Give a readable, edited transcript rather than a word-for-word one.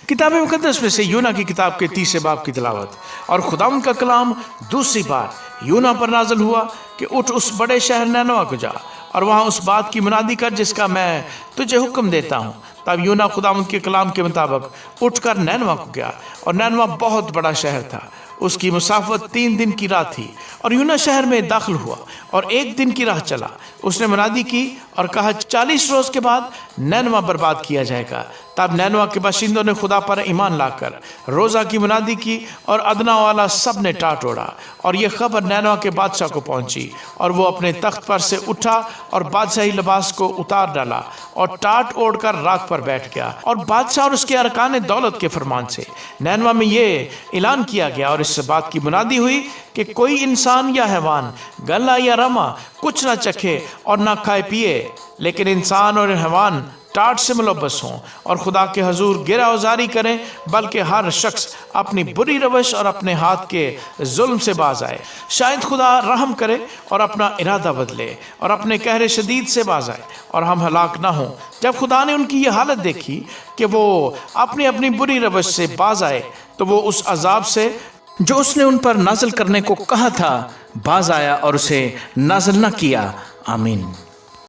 کتاب مقدس میں سے یونا کی کتاب کے 30 باب کی تلاوت۔ اور خداوند کا کلام دوسری بار یونا پر نازل ہوا کہ اٹھ اس بڑے شہر نینوا کو جا اور وہاں اس بات کی منادی کر جس کا میں تجھے حکم دیتا ہوں۔ تب یونا خداوند کے کلام کے مطابق اٹھ کر نینوا کو گیا، اور نینوا بہت بڑا شہر تھا، اس کی مسافت 3 دن کی راہ تھی۔ اور یونا شہر میں داخل ہوا اور 1 دن کی راہ چلا۔ اس نے منادی کی اور کہا 40 روز کے بعد نینوا برباد کیا جائے گا۔ تب نینوا کے باشندوں نے خدا پر ایمان لا کر روزہ کی منادی کی، اور ادنا والا سب نے ٹاٹ اوڑا۔ اور یہ خبر نینوا کے بادشاہ کو پہنچی، اور وہ اپنے تخت پر سے اٹھا اور بادشاہی لباس کو اتار ڈالا اور ٹاٹ اوڑھ کر راکھ پر بیٹھ گیا۔ اور بادشاہ اور اس کے ارکان دولت کے فرمان سے نینوا میں یہ اعلان کیا گیا اور اس بات کی منادی ہوئی کہ کوئی انسان یا حیوان، گلا یا رما کچھ نہ چکھے اور نہ کھائے پیے، لیکن انسان اور حیوان ٹاٹ سے ملوث ہوں اور خدا کے حضور گرہ وزاری کریں، بلکہ ہر شخص اپنی بری روش اور اپنے ہاتھ کے ظلم سے باز آئے۔ شاید خدا رحم کرے اور اپنا ارادہ بدلے اور اپنے قہر شدید سے باز آئے اور ہم ہلاک نہ ہوں۔ جب خدا نے ان کی یہ حالت دیکھی کہ وہ اپنی بری روش سے باز آئے، تو وہ اس عذاب سے جو اس نے ان پر نازل کرنے کو کہا تھا باز آیا اور اسے نازل نہ کیا۔ آمین۔